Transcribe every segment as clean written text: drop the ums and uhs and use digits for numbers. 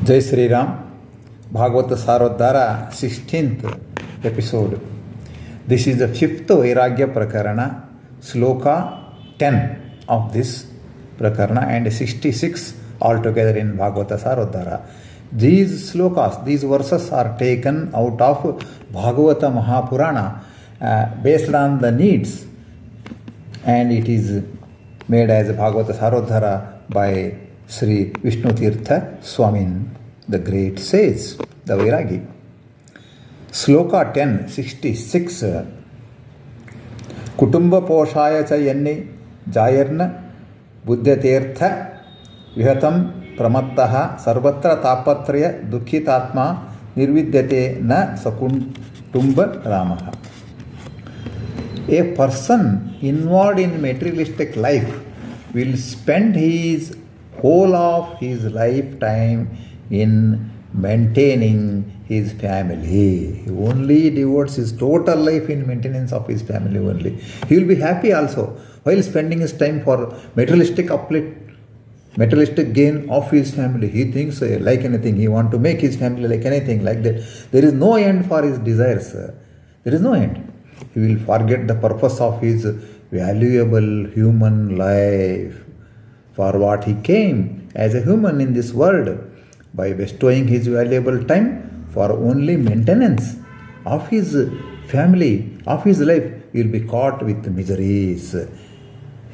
Jai Sri Ram, Bhagavata Saroddhara, 16th episode. This is the 5th Vairagya Prakarana, Sloka 10 of this Prakarana and 66 altogether in Bhagavata Saroddhara. These slokas, these verses are taken out of Bhagavata Mahapurana based on the needs, and it is made as Bhagavata Sarodhara by Sri Vishnu Tirtha Swamin, the great sage, the Vairagi. Sloka 10, 66. Kutumba poshaya cha yenni jayarna buddhatirtha vihatam pramattaha sarvatra tapatraya dukhitatma nirvidyate na sakuntumba ramaha. A person involved in materialistic life will spend his whole of his lifetime in maintaining his family. He only devotes his total life in maintenance of his family only. He will be happy also while spending his time for materialistic gain of his family. He thinks like anything. He wants to make his family like anything like that. There is no end for his desires. There is no end. He will forget the purpose of his valuable human life, for what he came as a human in this world, by bestowing his valuable time for only maintenance of his family, of his life. He will be caught with miseries.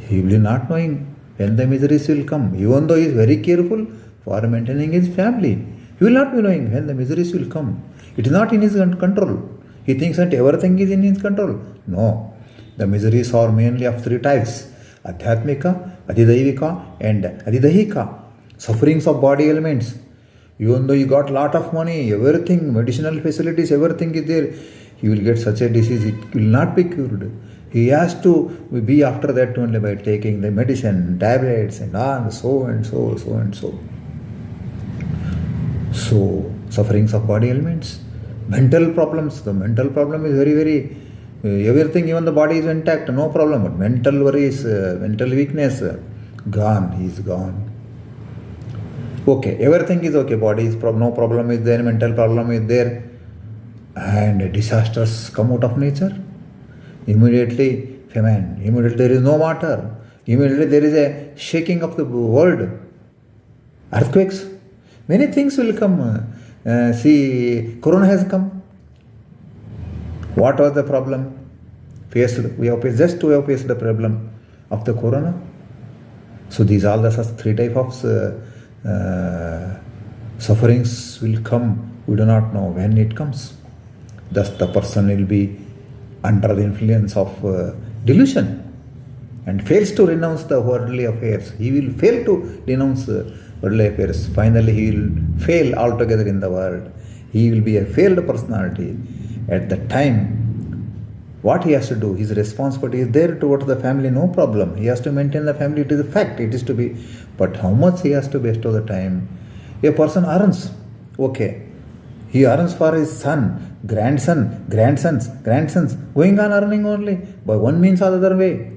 He will be not knowing when the miseries will come. Even though he is very careful for maintaining his family, he will not be knowing when the miseries will come. It is not in his control. He thinks that everything is in his control. No. The miseries are mainly of three types: Adhyatmika, Adhidaivika and Adhidahika. Sufferings of body elements. Even though you got lot of money, everything, medicinal facilities, everything is there, he will get such a disease, it will not be cured. He has to be after that only by taking the medicine, tablets and so and so, so and so. So, sufferings of body elements. Mental problems. The mental problem is very, everything, even the body is intact, no problem. But mental worries, mental weakness, gone, he is gone. Okay, everything is okay, body is no problem is there, mental problem is there, and disasters come out of nature. Immediately famine, immediately there is no water, immediately there is a shaking of the world, earthquakes, many things will come. See, Corona has come. What was the problem faced? We have faced the problem of the Corona. So these are the three types of sufferings will come. We do not know when it comes. Thus the person will be under the influence of delusion and fails to renounce the worldly affairs. He will fail to renounce worldly affairs. Finally he will fail altogether in the world. He will be a failed personality. At the time, what he has to do, his responsibility is there towards the family, no problem. He has to maintain the family, it is a fact, it is to be. But how much he has to bestow the time? A person earns, okay. He earns for his son, grandsons, going on earning only, by one means or the other way.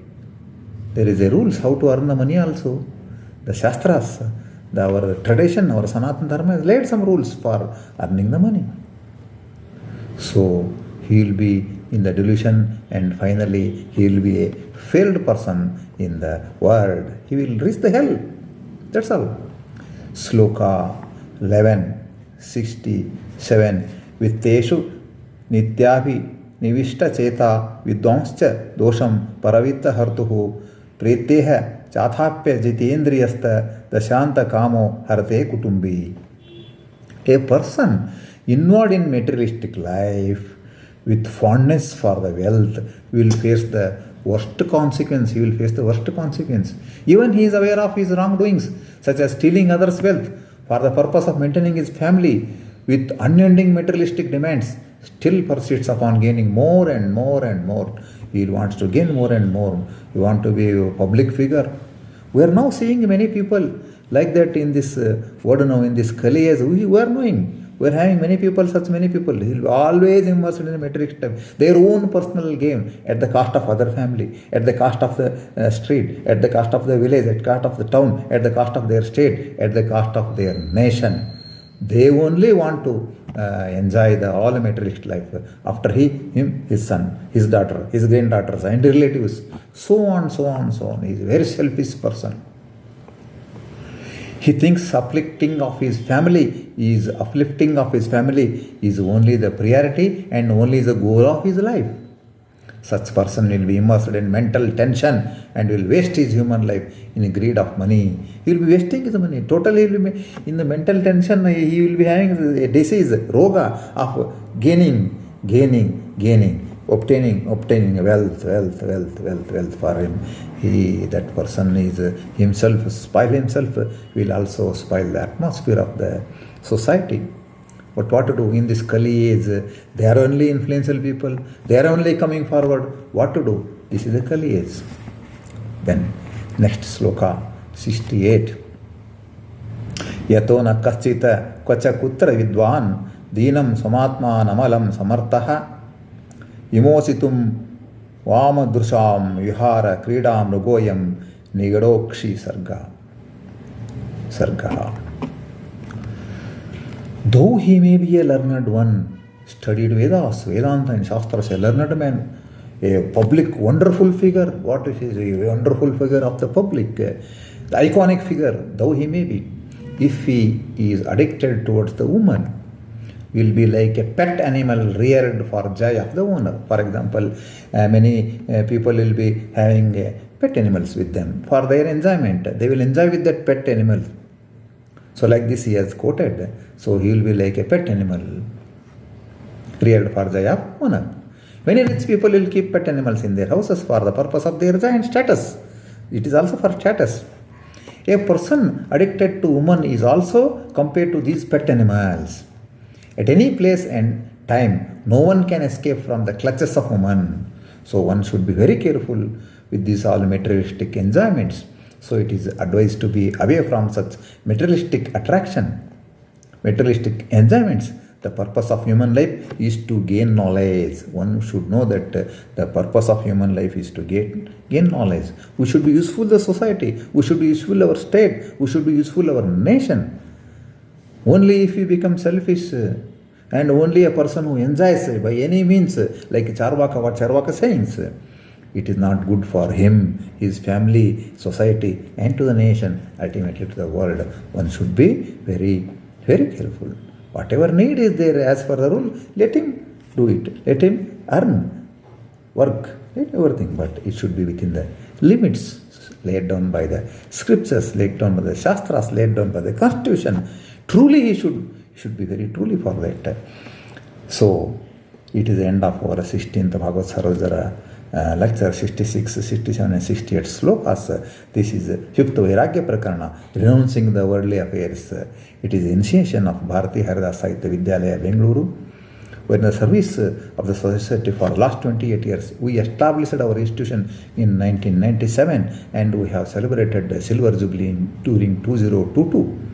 There is a rules how to earn the money also. The Shastras, our tradition, our Sanatana Dharma has laid some rules for earning the money. So, he will be in the delusion and finally he will be a failed person in the world. He will reach the hell. That's all. Sloka 11, 67. Vitteshu nityabhi nivishta cheta vidvanscha dosham paravitta hartuhu preteha chathapya jitendriyasta dashanta kamo harte kutumbi. A person involved in materialistic life with fondness for the wealth will face the worst consequence. He will face the worst consequence. Even he is aware of his wrongdoings, such as stealing others' wealth for the purpose of maintaining his family with unending materialistic demands, still persists upon gaining more and more and more. He wants to gain more and more. He wants to be a public figure. We are now seeing many people like that in this world now, in this Kali age. We are knowing. We are having many people, such many people, who will always immersed in a materialistic time. Their own personal gain at the cost of other family, at the cost of the street, at the cost of the village, at the cost of the town, at the cost of their state, at the cost of their nation. They only want to enjoy the all materialistic life after him, his son, his daughter, his granddaughters, and relatives, so on, so on, so on. He is a very selfish person. He thinks uplifting of his family is only the priority and only the goal of his life. Such person will be immersed in mental tension and will waste his human life in greed of money. He will be wasting his money. Totally he will be in the mental tension. He will be having a disease, roga of gaining, obtaining wealth for him. That person is himself, spoil himself, will also spoil the atmosphere of the society. But what to do in this Kali age? They are only influential people. They are only coming forward. What to do? This is the Kali age. Then next sloka 68. Yato na kaschita kvacha kutra vidwan deenam samatma namalam samartaha imositum vamadrusham vihara kridam rugoyam nigadokshi sargaha. Though he may be a learned one, studied Vedas, Vedanta and Shastras, a learned man, a public wonderful figure, what is he? A wonderful figure of the public, the iconic figure, though he may be, if he is addicted towards the woman, will be like a pet animal reared for joy of the owner. For example, many people will be having pet animals with them for their enjoyment. They will enjoy with that pet animal. So like this he has quoted. So he will be like a pet animal reared for joy of owner. Many rich people will keep pet animals in their houses for the purpose of their joy and status. It is also for status. A person addicted to woman is also compared to these pet animals. At any place and time, no one can escape from the clutches of woman. So one should be very careful with these all materialistic enjoyments. So it is advised to be away from such materialistic attraction, materialistic enjoyments. The purpose of human life is to gain knowledge. One should know that the purpose of human life is to gain knowledge. We should be useful to the society. We should be useful to our state. We should be useful to our nation. Only if you become selfish and only a person who enjoys by any means, like Charvaka, what Charvaka says, it is not good for him, his family, society, and to the nation, ultimately to the world. One should be very, very careful. Whatever need is there as per the rule, let him do it. Let him earn, work, everything. But it should be within the limits laid down by the scriptures, laid down by the Shastras, laid down by the Constitution. Truly he should be very truly for that. So, it is the end of our 16th Bhagavad Sarodhara lecture, 66, 67 and 68 slokas. This is 5th VAIRAGYA PRAKARANA, renouncing the worldly affairs. It is the initiation of Bharatiya HARIDASA SAHITYA Vidyalaya Bangalore. We are in the service of the society for the last 28 years. We established our institution in 1997 and we have celebrated the Silver Jubilee during 2022.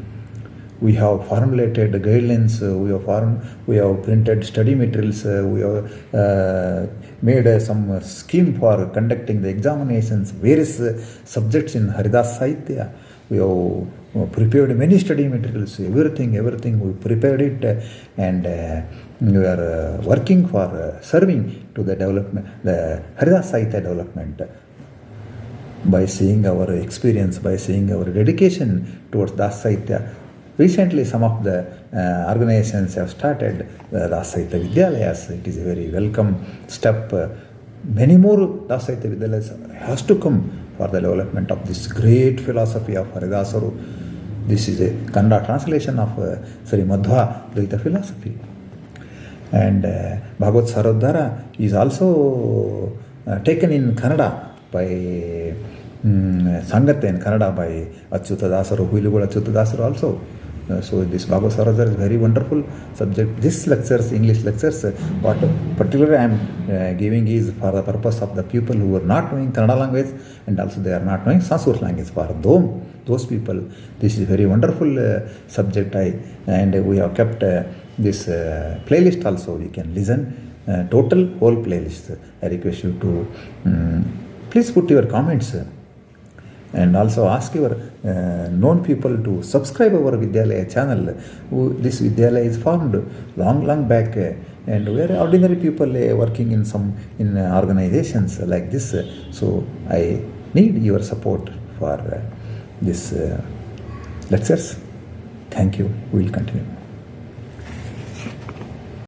We have formulated guidelines, we have printed study materials, we have made some scheme for conducting the examinations, various subjects in Haridasa Sahitya. We have prepared many study materials, everything we prepared it, and we are working for serving to the development, the Haridasa Sahitya development. By seeing our experience, by seeing our dedication towards Das Sahitya. Recently, some of the organizations have started Das Sahitya Vidyalayas. It is a very welcome step. Many more Das Sahitya Vidyalayas has to come for the development of this great philosophy of Haridasaru. This is a Kannada translation of Sri Madhva Dvaita philosophy. And Bhagavad Sarodhara is also taken in Kannada by Sangatya in Kannada by Achyuta Dasaru, Huilugula Achyuta Dasaru also. So this Bhagavad Sarodhara is very wonderful subject. This lectures, English lectures, what particularly I am giving is for the purpose of the people who are not knowing Kannada language and also they are not knowing Sanskrit language. For those people, this is a very wonderful subject. And we have kept this playlist also. You can listen total whole playlist. I request you to please put your comments and also ask your known people to subscribe our Vidyalaya channel. This Vidyalaya is formed long back, and we are ordinary people working in organizations like this. So I need your support for this lectures. Thank you. We will continue.